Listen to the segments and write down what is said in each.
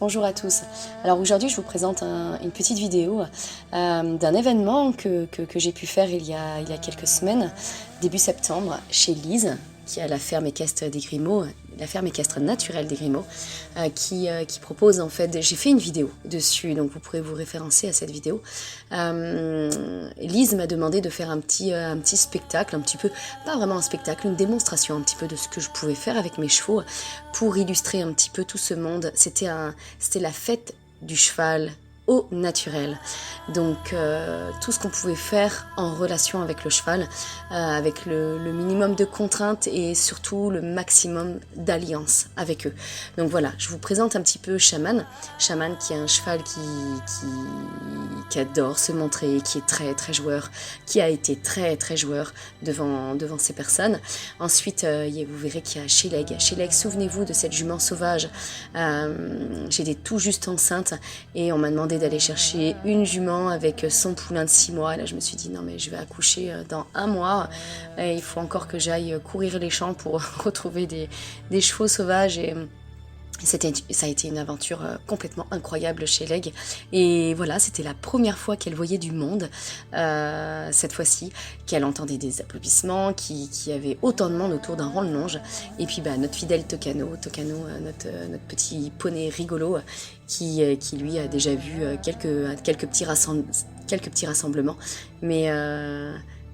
bonjour à tous. Alors aujourd'hui je vous présente une petite vidéo d'un événement que j'ai pu faire il y a quelques semaines, début septembre, chez Lise, qui a la ferme équestre des Grimaud, la ferme équestre naturelle des Grimaud, qui propose en fait, j'ai fait une vidéo dessus, donc vous pourrez vous référencer à cette vidéo. Lise m'a demandé de faire un petit spectacle, un petit peu, pas vraiment un spectacle, une démonstration un petit peu de ce que je pouvais faire avec mes chevaux pour illustrer un petit peu tout ce monde. C'était la fête du cheval au naturel, donc tout ce qu'on pouvait faire en relation avec le cheval, avec le minimum de contraintes et surtout le maximum d'alliance avec eux. Donc voilà, je vous présente un petit peu Shaman qui est un cheval qui adore se montrer, qui est très très joueur, qui a été très très joueur devant ces personnes. Ensuite vous verrez qu'il y a Sheleg, souvenez-vous de cette jument sauvage. J'étais tout juste enceinte et on m'a demandé d'aller chercher une jument avec son poulain de 6 mois. Et là, je me suis dit, non, mais je vais accoucher dans 1 mois. Et il faut encore que j'aille courir les champs pour retrouver des chevaux sauvages. Et ça a été une aventure complètement incroyable chez Leg. Et voilà, c'était la première fois qu'elle voyait du monde, cette fois-ci, qu'elle entendait des applaudissements, qui avait autant de monde autour d'un rang de longe. Et puis notre fidèle Tocano, notre petit poney rigolo, qui lui a déjà vu quelques petits rassemblements.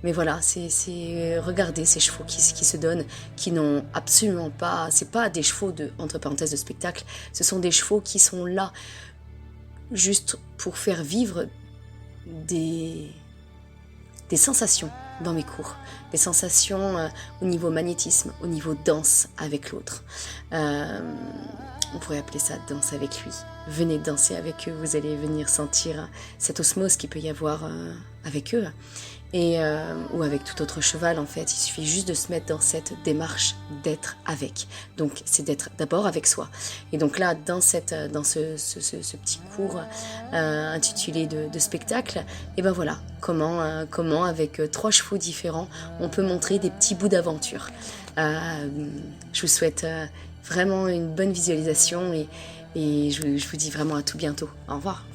Mais voilà, c'est regarder ces chevaux qui se donnent, qui n'ont absolument pas, c'est pas des chevaux entre parenthèses de spectacle, ce sont des chevaux qui sont là juste pour faire vivre des sensations dans mes cours, des sensations au niveau magnétisme, au niveau danse avec l'autre. On pourrait appeler ça danse avec lui. Venez danser avec eux, vous allez venir sentir cette osmose qu'il peut y avoir avec eux. Ou avec tout autre cheval en fait, il suffit juste de se mettre dans cette démarche d'être avec. Donc c'est d'être d'abord avec soi. Et donc là, dans ce petit cours intitulé de spectacle, et ben voilà, comment avec 3 chevaux différents, on peut montrer des petits bouts d'aventure. Je vous souhaite vraiment une bonne visualisation et je vous dis vraiment à tout bientôt. Au revoir.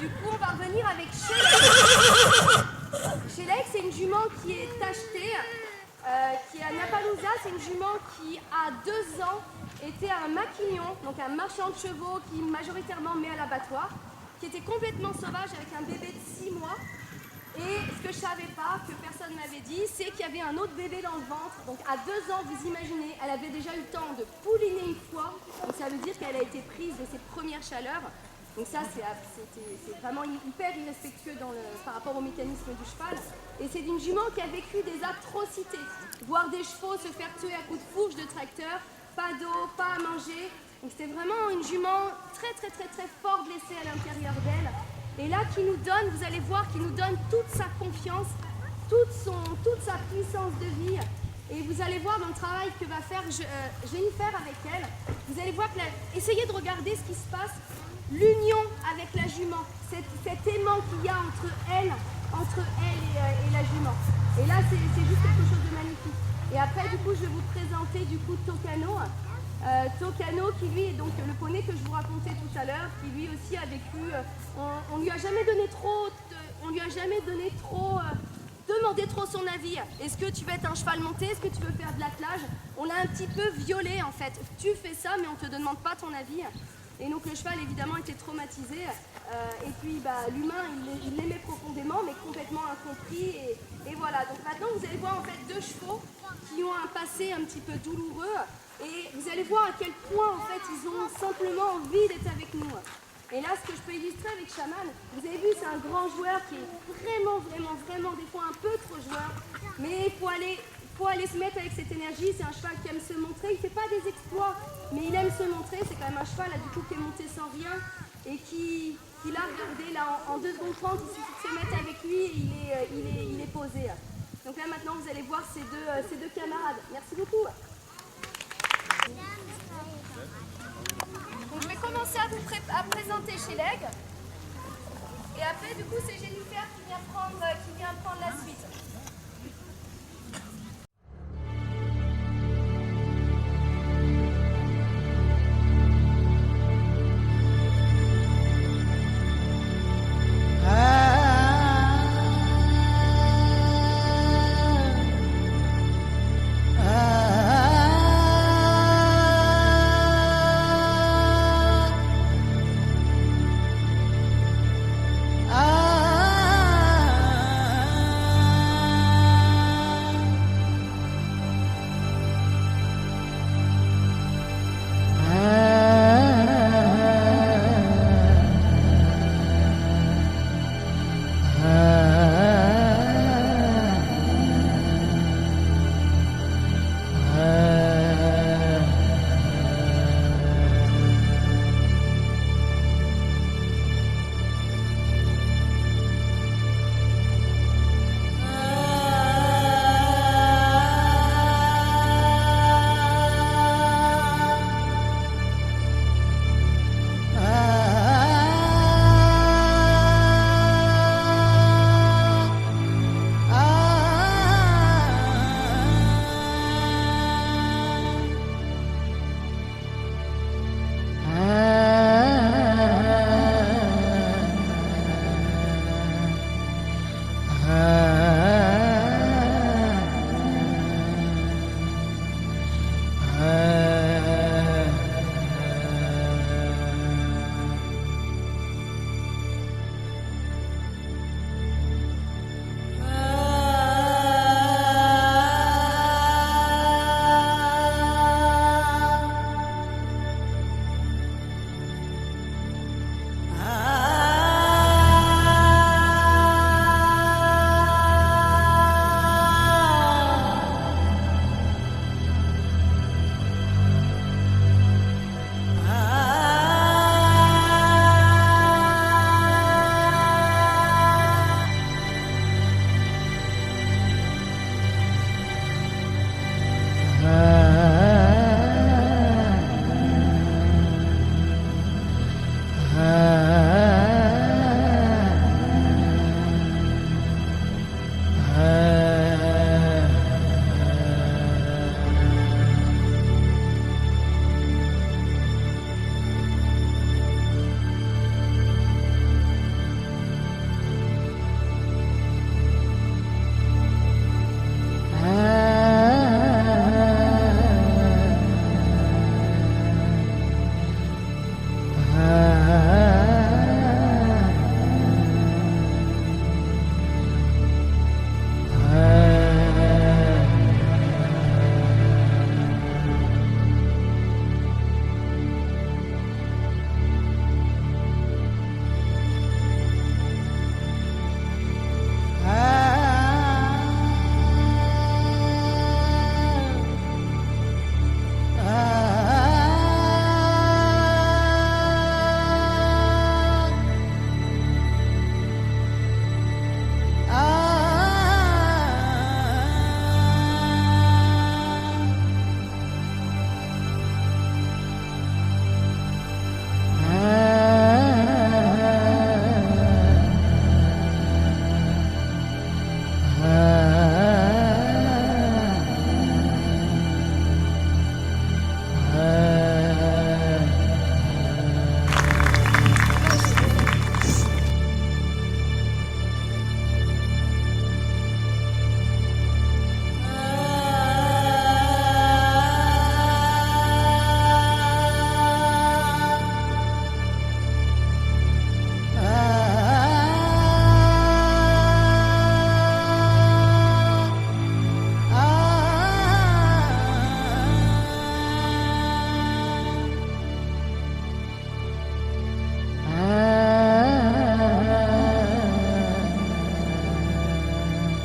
Du coup, on va revenir avec Sheleg. Sheleg, c'est une jument qui est tachetée, qui est à Napalooza. C'est une jument qui, à 2 ans, était un maquignon, donc un marchand de chevaux qui majoritairement met à l'abattoir, qui était complètement sauvage avec un bébé de 6 mois. Et ce que je ne savais pas, que personne ne m'avait dit, c'est qu'il y avait un autre bébé dans le ventre. Donc à 2 ans, vous imaginez, elle avait déjà eu le temps de pouliner une fois. Donc ça veut dire qu'elle a été prise de ses premières chaleurs. Donc ça, c'est vraiment hyper irrespectueux par rapport au mécanisme du cheval. Et c'est d'une jument qui a vécu des atrocités. Voir des chevaux se faire tuer à coups de fourche de tracteur, pas d'eau, pas à manger. Donc c'était vraiment une jument très très très très fort blessée à l'intérieur d'elle. Et là, qui nous donne, vous allez voir, qui nous donne toute sa confiance, toute sa puissance de vie. Et vous allez voir dans le travail que va faire Jennifer avec elle, vous allez voir essayez de regarder ce qui se passe, l'union avec la jument, cet aimant qu'il y a entre elle et la jument. Et là, c'est juste quelque chose de magnifique. Et après, du coup, je vais vous présenter Tokano. Tokano qui lui est donc le poney que je vous racontais tout à l'heure, qui lui aussi a vécu, on lui a jamais donné trop, demandé trop son avis. Est-ce que tu veux être un cheval monté? Est-ce que tu veux faire de l'attelage? On l'a un petit peu violé en fait. Tu fais ça mais on te demande pas ton avis. Et donc le cheval évidemment était traumatisé. Et puis l'humain il l'aimait profondément mais complètement incompris. Et voilà, donc maintenant vous allez voir en fait 2 chevaux qui ont un passé un petit peu douloureux. Et vous allez voir à quel point en fait ils ont simplement envie d'être avec nous. Et là ce que je peux illustrer avec Shaman, vous avez vu c'est un grand joueur qui est vraiment des fois un peu trop joueur. Mais il faut aller se mettre avec cette énergie, c'est un cheval qui aime se montrer, il ne fait pas des exploits, mais il aime se montrer, c'est quand même un cheval là, du coup qui est monté sans rien et qui l'a regardé là en 2 secondes 30, il suffit de se mettre avec lui et il est posé. Donc là maintenant vous allez voir ces deux camarades. Merci beaucoup. Donc je vais commencer à présenter Sheleg. Et après, du coup, c'est Jennifer qui vient prendre la suite.